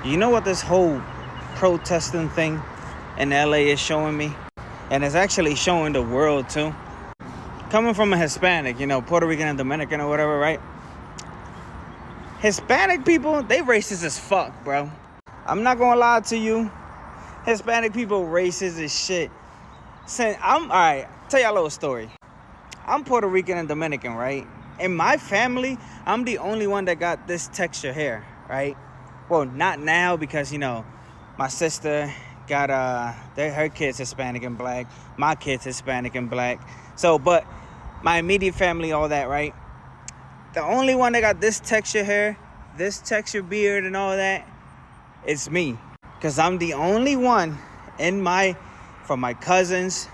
You know what this whole protesting thing in LA is showing me? And it's actually showing the world too. Coming from a Hispanic, Puerto Rican and Dominican or whatever, right? Hispanic people, they racist as fuck, bro. I'm not gonna lie to you. Hispanic people racist as shit. Alright, tell y'all a little story. I'm Puerto Rican and Dominican, right? In my family, I'm the only one that got this texture hair, right? Well, not now because, my sister got her kids Hispanic and black. My kids Hispanic and black. So, but my immediate family, all that, right? The only one that got this texture hair, this texture beard and all that, it's me. Because I'm the only one from my cousins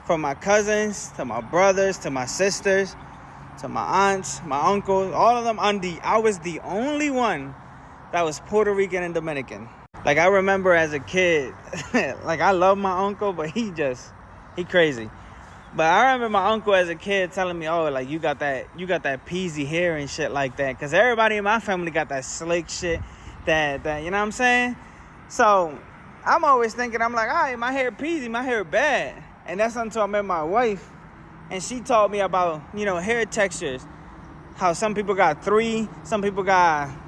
to my brothers, to my sisters, to my aunts, my uncles, all of them, I was the only one that was Puerto Rican and Dominican. Like, I remember as a kid, like, I love my uncle, but he crazy. But I remember my uncle as a kid telling me, oh, like, you got that peasy hair and shit like that. Because everybody in my family got that slick shit, that you know what I'm saying? So, I'm always thinking, I'm like, all right, my hair peasy, my hair bad. And that's until I met my wife. And she taught me about, hair textures. How some people got 3, some people got...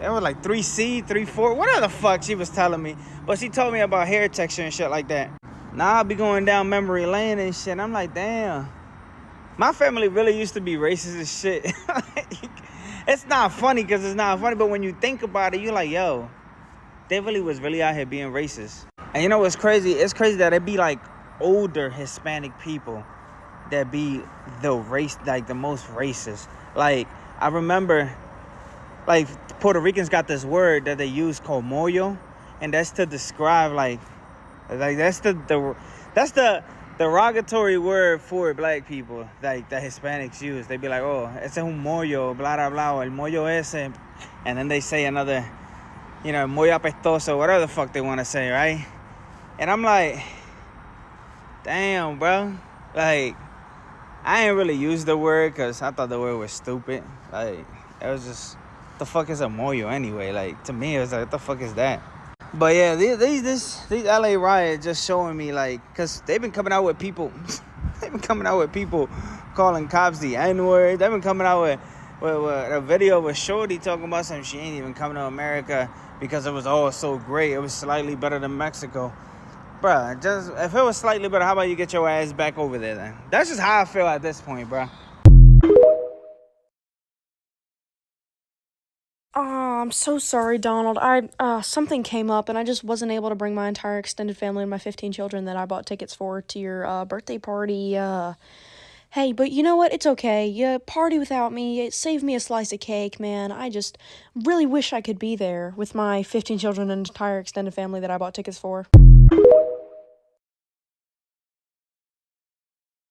It was like 3C, 3-4, whatever the fuck she was telling me. But she told me about hair texture and shit like that. Now I'll be going down memory lane and shit. I'm like, damn. My family really used to be racist as shit. It's not funny because it's not funny. But when you think about it, you're like, yo, they was really out here being racist. And you know what's crazy? It's crazy that it be like older Hispanic people that be the most racist. Like, I remember... Like, Puerto Ricans got this word that they use called moyo, and that's to describe that's the derogatory word for black people, like that Hispanics use. They be like, oh, ese es un moyo, blah blah blah, el moyo ese, and then they say another, moyo apestoso, whatever the fuck they want to say, right? And I'm like, damn, bro, like, I ain't really use the word because I thought the word was stupid. Like, it was just... the fuck is a moyo anyway? Like, to me, it was like, what the fuck is that? But yeah, these LA riots just showing me, like, because they've been coming out with people calling cops the N-word. They've been coming out with a video of a shorty talking about something. She ain't even coming to America because it was all so great. It was slightly better than Mexico. Bruh, just if it was slightly better, how about you get your ass back over there then? That's just how I feel at this point, bruh. I'm so sorry, Donald. Something came up and I just wasn't able to bring my entire extended family and my 15 children that I bought tickets for to your, birthday party. Hey, but you know what? It's okay. You party without me. It saved me a slice of cake, man. I just really wish I could be there with my 15 children and entire extended family that I bought tickets for.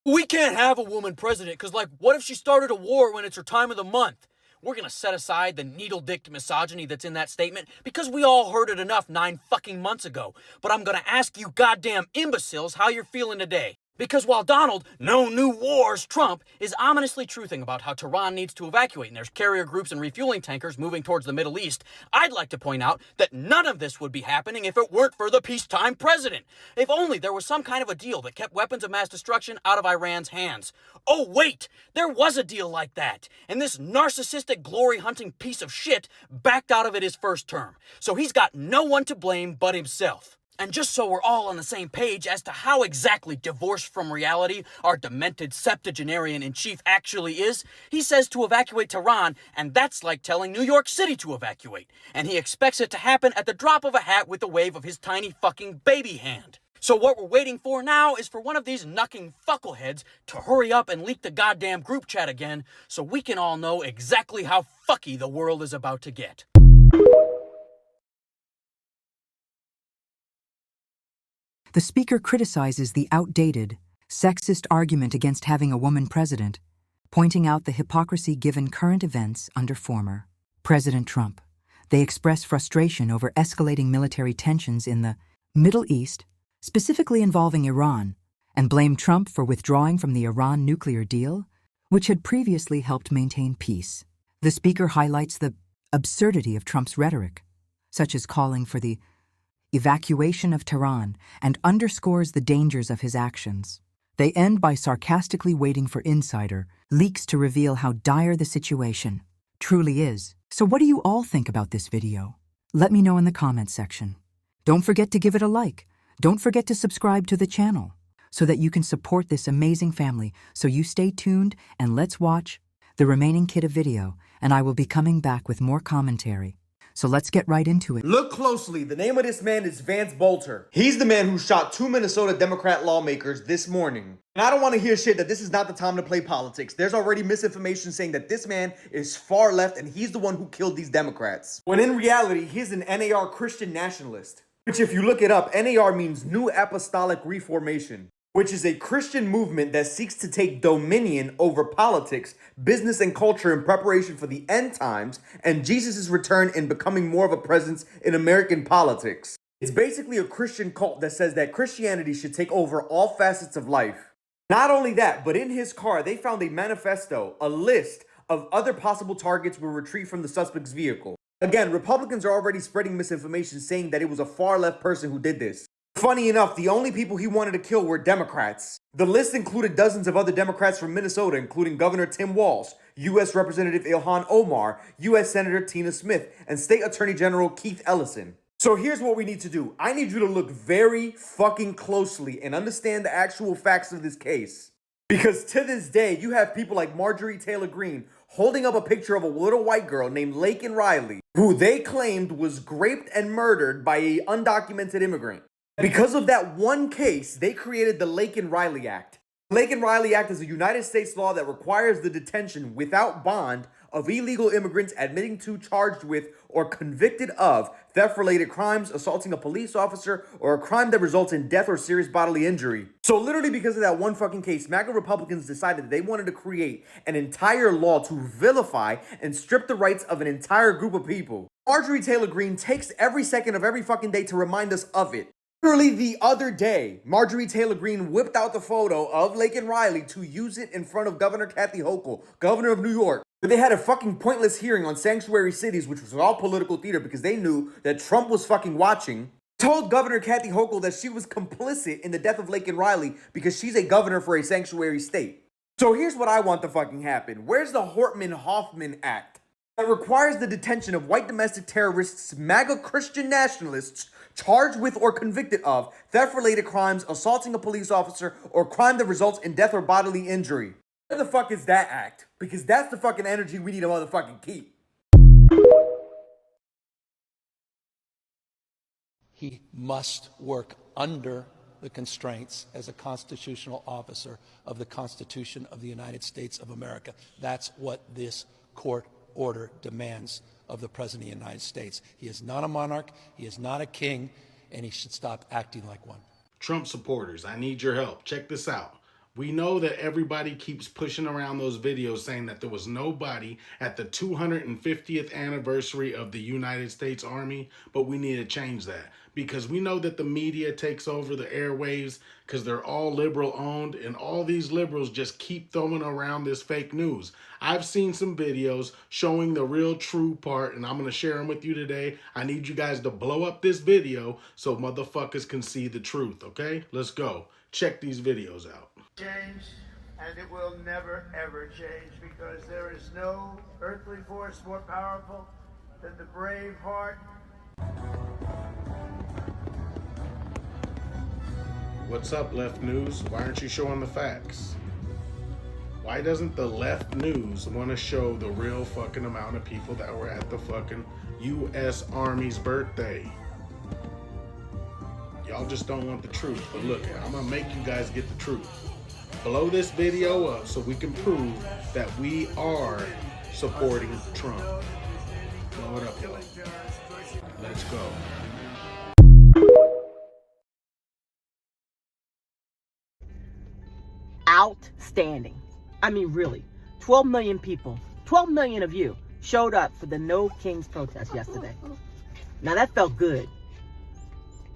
We can't have a woman president, because, what if she started a war when it's her time of the month? We're gonna set aside the needle-dicked misogyny that's in that statement because we all heard it enough 9 fucking months ago. But I'm gonna ask you goddamn imbeciles how you're feeling today. Because while Donald, no new wars, Trump, is ominously truthing about how Tehran needs to evacuate and there's carrier groups and refueling tankers moving towards the Middle East, I'd like to point out that none of this would be happening if it weren't for the peacetime president. If only there was some kind of a deal that kept weapons of mass destruction out of Iran's hands. Oh wait, there was a deal like that, and this narcissistic glory-hunting piece of shit backed out of it his first term. So he's got no one to blame but himself. And just so we're all on the same page as to how exactly divorced from reality our demented septuagenarian-in-chief actually is, he says to evacuate Tehran, and that's like telling New York City to evacuate. And he expects it to happen at the drop of a hat with a wave of his tiny fucking baby hand. So what we're waiting for now is for one of these knucking fuckleheads to hurry up and leak the goddamn group chat again so we can all know exactly how fucky the world is about to get. The speaker criticizes the outdated, sexist argument against having a woman president, pointing out the hypocrisy given current events under former President Trump. They express frustration over escalating military tensions in the Middle East, specifically involving Iran, and blame Trump for withdrawing from the Iran nuclear deal, which had previously helped maintain peace. The speaker highlights the absurdity of Trump's rhetoric, such as calling for the evacuation of Tehran, and underscores the dangers of his actions. They end by sarcastically waiting for insider leaks to reveal how dire the situation truly is. So what do you all think about this video? Let me know in the comments section. Don't forget to give it a like. Don't forget to subscribe to the channel so that you can support this amazing family. So you stay tuned and let's watch the remaining kit of video, and I will be coming back with more commentary. So let's get right into it. Look closely. The name of this man is Vance Bolter. He's the man who shot 2 Minnesota Democrat lawmakers this morning. And I don't want to hear shit that this is not the time to play politics. There's already misinformation saying that this man is far left and he's the one who killed these Democrats. When in reality, he's an NAR Christian nationalist. Which, if you look it up, NAR means New Apostolic Reformation, which is a Christian movement that seeks to take dominion over politics, business, and culture in preparation for the end times and Jesus' return and becoming more of a presence in American politics. It's basically a Christian cult that says that Christianity should take over all facets of life. Not only that, but in his car, they found a manifesto, a list of other possible targets were retrieved from the suspect's vehicle. Again, Republicans are already spreading misinformation saying that it was a far-left person who did this. Funny enough, the only people he wanted to kill were Democrats. The list included dozens of other Democrats from Minnesota, including Governor Tim Walz, U.S. Representative Ilhan Omar, U.S. Senator Tina Smith, and State Attorney General Keith Ellison. So here's what we need to do. I need you to look very fucking closely and understand the actual facts of this case. Because to this day, you have people like Marjorie Taylor Greene holding up a picture of a little white girl named Laken Riley, who they claimed was raped and murdered by an undocumented immigrant. Because of that one case, they created the Laken Riley Act. The Laken Riley Act is a United States law that requires the detention without bond of illegal immigrants admitting to, charged with, or convicted of theft-related crimes, assaulting a police officer, or a crime that results in death or serious bodily injury. So literally because of that one fucking case, MAGA Republicans decided that they wanted to create an entire law to vilify and strip the rights of an entire group of people. Marjorie Taylor Greene takes every second of every fucking day to remind us of it. Literally the other day, Marjorie Taylor Greene whipped out the photo of Laken Riley to use it in front of Governor Kathy Hochul, governor of New York. They had a fucking pointless hearing on sanctuary cities, which was all political theater because they knew that Trump was fucking watching. Told Governor Kathy Hochul that she was complicit in the death of Laken Riley because she's a governor for a sanctuary state. So here's what I want to fucking happen. Where's the Hortman-Hoffman Act that requires the detention of white domestic terrorists, MAGA Christian nationalists, charged with or convicted of theft-related crimes, assaulting a police officer, or crime that results in death or bodily injury? Where the fuck is that act? Because that's the fucking energy we need to motherfucking keep. He must work under the constraints as a constitutional officer of the Constitution of the United States of America. That's what this court order demands of the President of the United States. He is not a monarch, he is not a king, and he should stop acting like one. Trump supporters, I need your help. Check this out. We know that everybody keeps pushing around those videos saying that there was nobody at the 250th anniversary of the United States Army, but we need to change that because we know that the media takes over the airwaves because they're all liberal owned, and all these liberals just keep throwing around this fake news. I've seen some videos showing the real true part, and I'm going to share them with you today. I need you guys to blow up this video so motherfuckers can see the truth, okay? Let's go. Check these videos out. Change, and it will never ever change, because there is no earthly force more powerful than the brave heart. What's up, left news? Why aren't you showing the facts? Why doesn't the left news want to show the real fucking amount of people that were at the fucking U.S. Army's birthday? Y'all just don't want the truth. But look, I'm gonna make you guys get the truth. Blow this video up so we can prove that we are supporting Trump. Blow it up, y'all. Let's go. Outstanding. I mean, really, 12 million people, 12 million of you showed up for the No Kings protest yesterday. Now that felt good.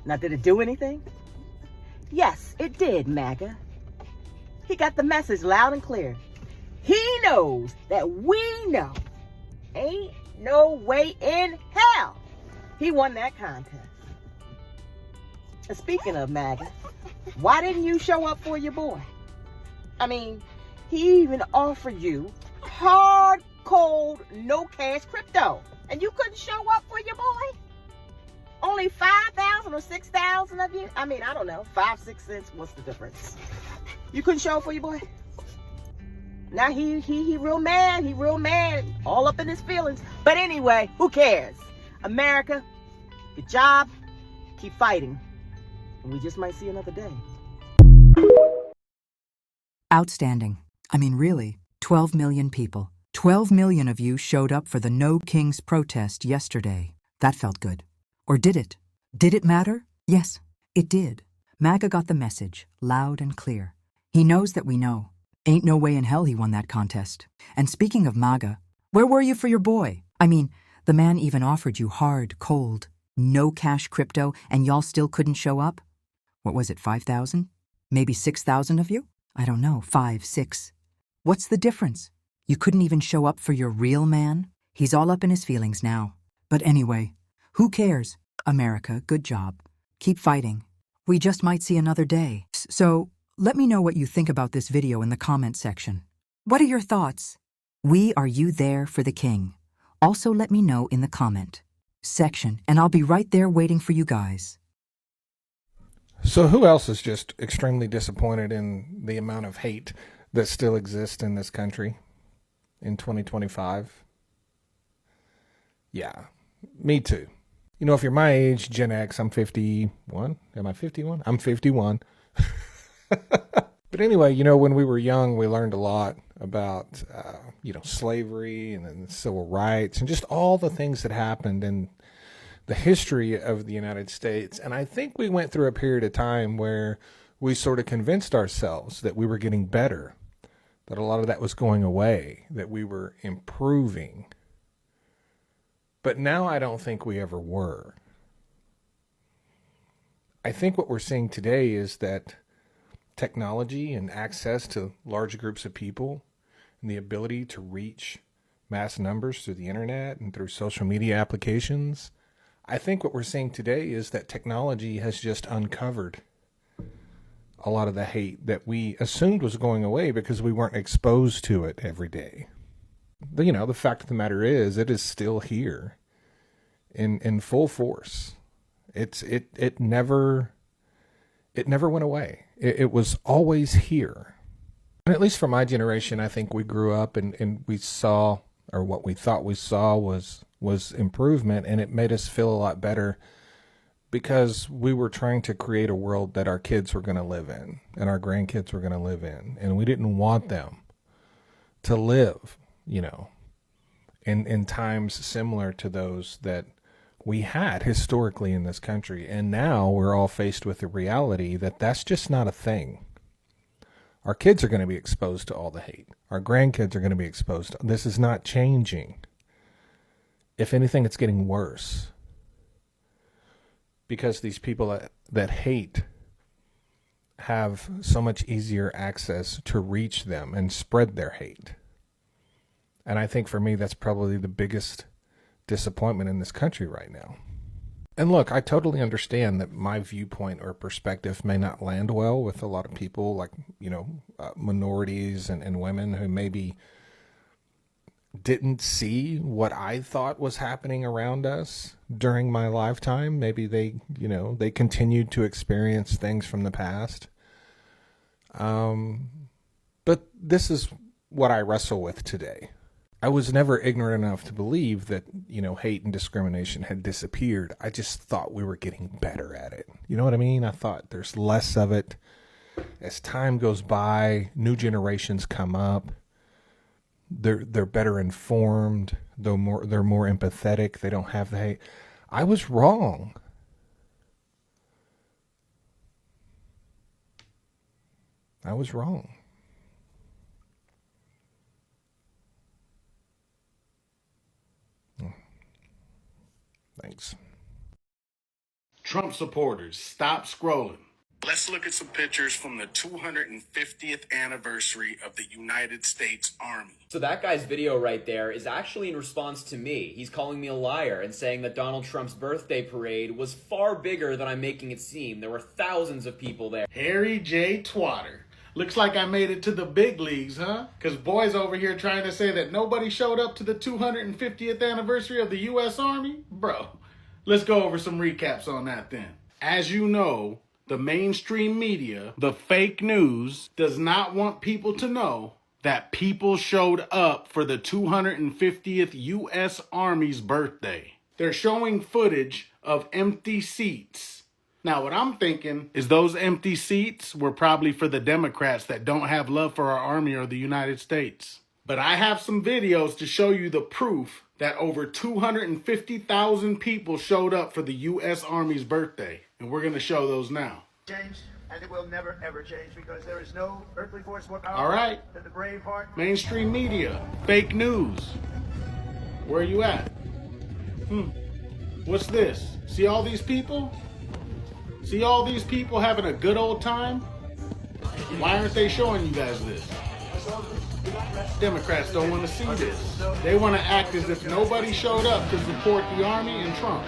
Now, did it do anything? Yes, it did, MAGA. He got the message loud and clear. He knows that we know. Ain't no way in hell He won that contest. And speaking of MAGA, why didn't you show up for your boy? I mean, he even offered you hard, cold, no cash crypto. And you couldn't show up for your boy? Only 5,000 or 6,000 of you? I mean, I don't know. 5, 6 cents, what's the difference? You couldn't show up for your boy? Now he real mad. He real mad. All up in his feelings. But anyway, who cares? America, good job. Keep fighting. And we just might see another day. Outstanding. I mean, really, 12 million people. 12 million of you showed up for the No Kings protest yesterday. That felt good. Or did it? Did it matter? Yes, it did. MAGA got the message, loud and clear. He knows that we know. Ain't no way in hell he won that contest. And speaking of MAGA, where were you for your boy? I mean, the man even offered you hard, cold, no cash crypto, and y'all still couldn't show up? What was it, 5,000? Maybe 6,000 of you? I don't know, 5, 6. What's the difference? You couldn't even show up for your real man? He's all up in his feelings now. But anyway, who cares? America, good job. Keep fighting. We just might see another day. So, let me know what you think about this video in the comment section. What are your thoughts? Are you there for the king? Also let me know in the comment section, and I'll be right there waiting for you guys. So who else is just extremely disappointed in the amount of hate that still exists in this country in 2025? Yeah, me too. You know, if you're my age, Gen X, I'm 51. Am I 51? I'm 51. But anyway, you know, when we were young, we learned a lot about, slavery and then civil rights and just all the things that happened in the history of the United States. And I think we went through a period of time where we sort of convinced ourselves that we were getting better, that a lot of that was going away, that we were improving. But now I don't think we ever were. I think what we're seeing today is that technology and access to large groups of people and the ability to reach mass numbers through the internet and through social media applications, I think what we're seeing today is that technology has just uncovered a lot of the hate that we assumed was going away because we weren't exposed to it every day. But, the fact of the matter is, it is still here in full force. It never went away. It was always here. And at least for my generation, I think we grew up and we saw, or what we thought we saw was improvement, and it made us feel a lot better because we were trying to create a world that our kids were going to live in and our grandkids were going to live in. And we didn't want them to live, in times similar to those that we had historically in this country. And now we're all faced with the reality that that's just not a thing. Our kids are going to be exposed to all the hate. Our grandkids are going to be exposed. This is not changing. If anything, it's getting worse. Because these people that hate have so much easier access to reach them and spread their hate. And I think for me, that's probably the biggest disappointment in this country right now. And look, I totally understand that my viewpoint or perspective may not land well with a lot of people, like, minorities and women who maybe didn't see what I thought was happening around us during my lifetime. Maybe they continued to experience things from the past. But this is what I wrestle with today. I was never ignorant enough to believe that, hate and discrimination had disappeared. I just thought we were getting better at it. You know what I mean? I thought there's less of it. As time goes by, new generations come up. They're better informed. They're more empathetic. They don't have the hate. I was wrong. I was wrong. Thanks. Trump supporters, stop scrolling. Let's look at some pictures from the 250th anniversary of the United States Army. So that guy's video right there is actually in response to me. He's calling me a liar and saying that Donald Trump's birthday parade was far bigger than I'm making it seem. There were thousands of people there. Harry J. Twatter. Looks like I made it to the big leagues, huh? Because boys over here trying to say that nobody showed up to the 250th anniversary of the U.S. Army? Bro, let's go over some recaps on that then. As you know, the mainstream media, the fake news, does not want people to know that people showed up for the 250th U.S. Army's birthday. They're showing footage of empty seats. Now, what I'm thinking is those empty seats were probably for the Democrats that don't have love for our Army or the United States. But I have some videos to show you the proof that over 250,000 people showed up for the U.S. Army's birthday. And we're going to show those now. Changed, and it will never ever change because there is no earthly force more All powerful right. than the brave heart. Mainstream media, fake news. Where are you at? What's this? See all these people? See all these people having a good old time? Why aren't they showing you guys this? Democrats don't want to see this. They want to act as if nobody showed up to support the Army and Trump.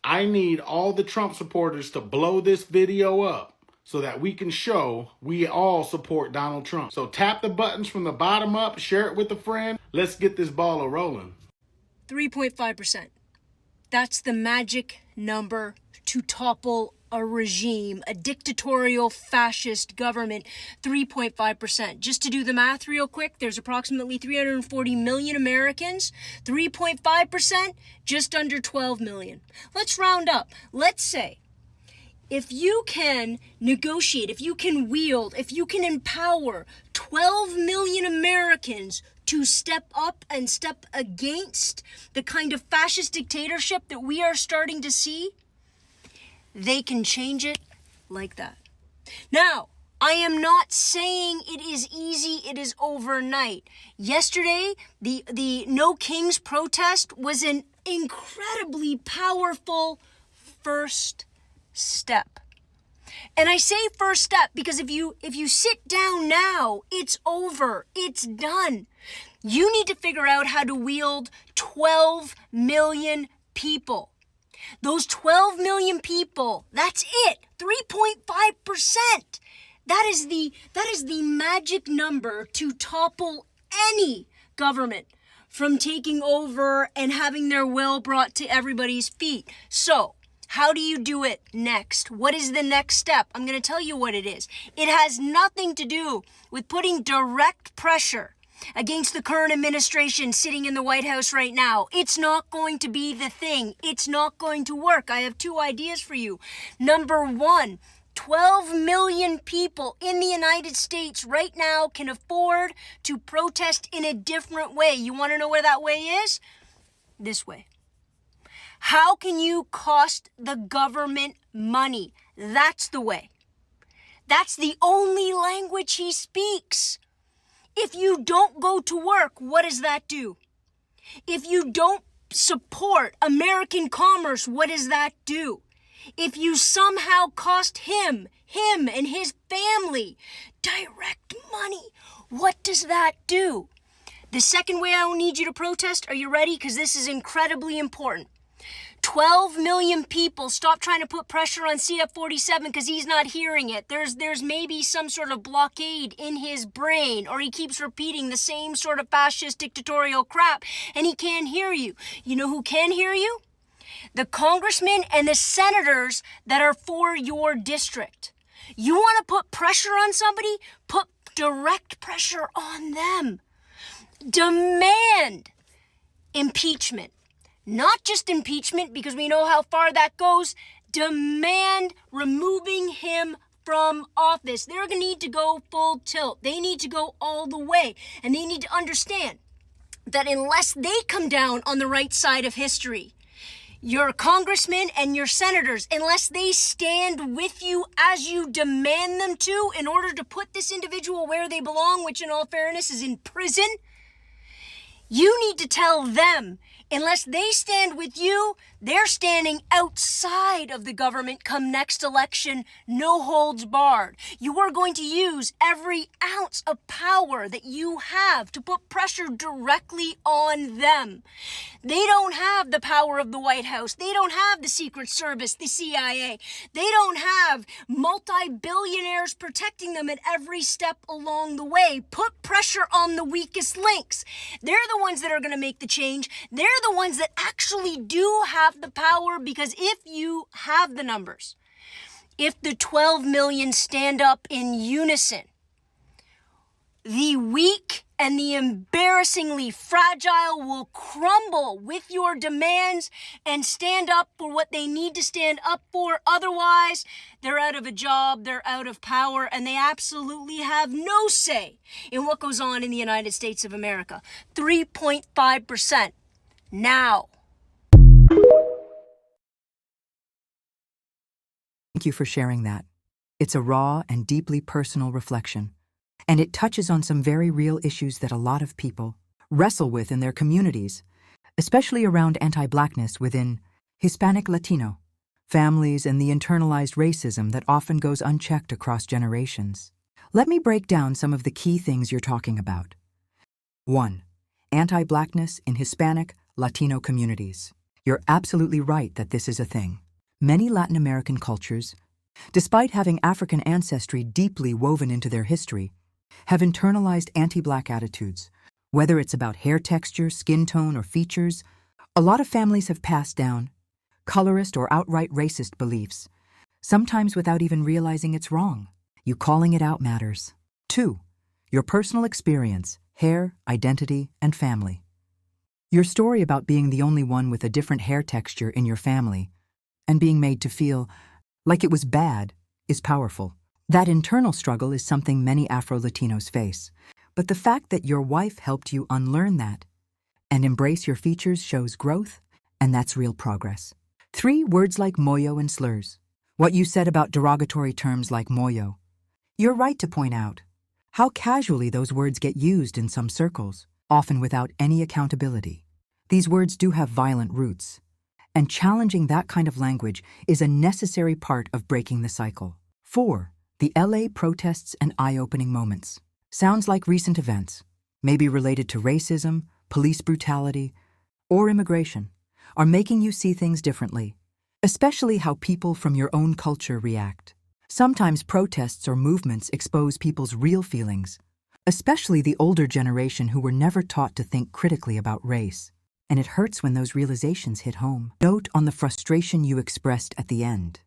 I need all the Trump supporters to blow this video up so that we can show we all support Donald Trump. So tap the buttons from the bottom up, share it with a friend. Let's get this ball a-rolling. 3.5%. That's the magic number to topple a regime, a dictatorial fascist government. 3.5%. Just to do the math real quick, there's approximately 340 million Americans. 3.5%, just under 12 million. Let's round up. Let's say if you can negotiate, if you can wield, if you can empower 12 million Americans to step up and step against the kind of fascist dictatorship that we are starting to see, they can change it like that. Now, I am not saying it is easy, it is overnight. Yesterday, the No Kings protest was an incredibly powerful first step. And I say first step because if you sit down now, it's over. It's done. You need to figure out how to wield 12 million people. Those 12 million people, that's it. 3.5%. That is the magic number to topple any government from taking over and having their will brought to everybody's feet. So, how do you do it next? What is the next step? I'm going to tell you what it is. It has nothing to do with putting direct pressure against the current administration sitting in the White House right now. It's not going to be the thing. It's not going to work. I have two ideas for you. Number one, 12 million people in the United States right now can afford to protest in a different way. You want to know where that way is? This way. How can you cost the government money? That's the way. That's the only language he speaks. If you don't go to work, what does that do? If you don't support American commerce, what does that do? If you somehow cost him and his family direct money, what does that do? The second way I will need you to protest, are you ready? Because this is incredibly important. 12 million people, stop trying to put pressure on CF-47 because he's not hearing it. There's maybe some sort of blockade in his brain, or he keeps repeating the same sort of fascist dictatorial crap and he can't hear you. You know who can hear you? The congressmen and the senators that are for your district. You want to put pressure on somebody? Put direct pressure on them. Demand impeachment. Not just impeachment, because we know how far that goes. Demand removing him from office. They're going to need to go full tilt. They need to go all the way. And they need to understand that unless they come down on the right side of history, your congressmen and your senators, unless they stand with you as you demand them to in order to put this individual where they belong, which in all fairness is in prison, you need to tell them Unless they stand with you, they're standing outside of the government come next election, no holds barred. You are going to use every ounce of power that you have to put pressure directly on them. They don't have the power of the White House. They don't have the Secret Service, the CIA. They don't have multi-billionaires protecting them at every step along the way. Put pressure on the weakest links. They're the ones that are going to make the change. They're the ones that actually do have the power, because if you have the numbers, if the 12 million stand up in unison, the weak and the embarrassingly fragile will crumble with your demands and stand up for what they need to stand up for. Otherwise, they're out of a job, they're out of power, and they absolutely have no say in what goes on in the United States of America. 3.5% now. Thank you for sharing that. It's a raw and deeply personal reflection, and it touches on some very real issues that a lot of people wrestle with in their communities, especially around anti-Blackness within Hispanic Latino families and the internalized racism that often goes unchecked across generations. Let me break down some of the key things you're talking about. 1. Anti-Blackness in Hispanic Latino communities. You're absolutely right that this is a thing. Many Latin American cultures, despite having African ancestry deeply woven into their history, have internalized anti-Black attitudes. Whether it's about hair texture, skin tone, or features, a lot of families have passed down colorist or outright racist beliefs, sometimes without even realizing it's wrong. You calling it out matters. 2. Your personal experience, hair, identity, and family. Your story about being the only one with a different hair texture in your family and being made to feel like it was bad is powerful. That internal struggle is something many Afro-Latinos face, but the fact that your wife helped you unlearn that and embrace your features shows growth, and that's real progress. 3. Words like moyo and slurs. What you said about derogatory terms like moyo. You're right to point out how casually those words get used in some circles, often without any accountability. These words do have violent roots, and challenging that kind of language is a necessary part of breaking the cycle. 4. The LA protests and eye-opening moments. Sounds like recent events, maybe related to racism, police brutality, or immigration, are making you see things differently, especially how people from your own culture react. Sometimes protests or movements expose people's real feelings, especially the older generation who were never taught to think critically about race. And it hurts when those realizations hit home. Note on the frustration you expressed at the end.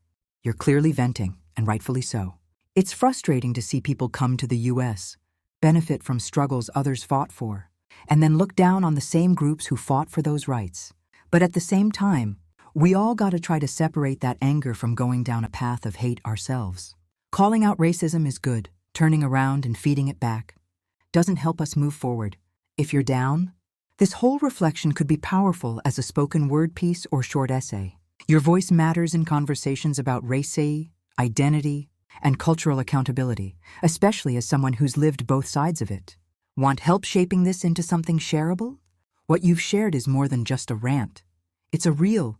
You're clearly venting, and rightfully so. It's frustrating to see people come to the U.S., benefit from struggles others fought for, and then look down on the same groups who fought for those rights. But at the same time, we all gotta try to separate that anger from going down a path of hate ourselves. Calling out racism is good. Turning around and feeding it back doesn't help us move forward. If you're down, this whole reflection could be powerful as a spoken word piece or short essay. Your voice matters in conversations about race, identity, and cultural accountability, especially as someone who's lived both sides of it. Want help shaping this into something shareable? What you've shared is more than just a rant. It's a real,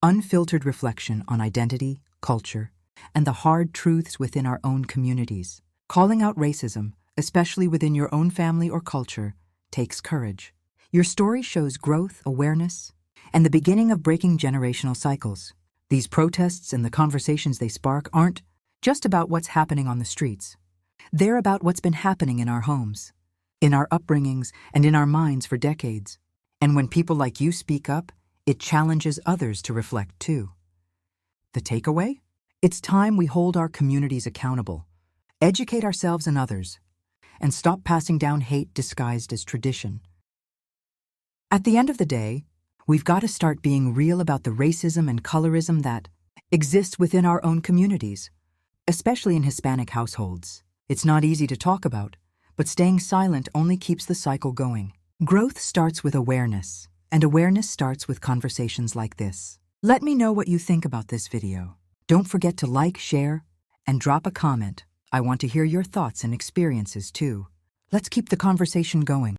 unfiltered reflection on identity, culture, and the hard truths within our own communities. Calling out racism, especially within your own family or culture, takes courage. Your story shows growth, awareness, and the beginning of breaking generational cycles. These protests and the conversations they spark aren't just about what's happening on the streets. They're about what's been happening in our homes, in our upbringings, and in our minds for decades. And when people like you speak up, it challenges others to reflect too. The takeaway? It's time we hold our communities accountable, educate ourselves and others, and stop passing down hate disguised as tradition. At the end of the day, we've got to start being real about the racism and colorism that exists within our own communities, especially in Hispanic households. It's not easy to talk about, but staying silent only keeps the cycle going. Growth starts with awareness, and awareness starts with conversations like this. Let me know what you think about this video. Don't forget to like, share, and drop a comment. I want to hear your thoughts and experiences too. Let's keep the conversation going.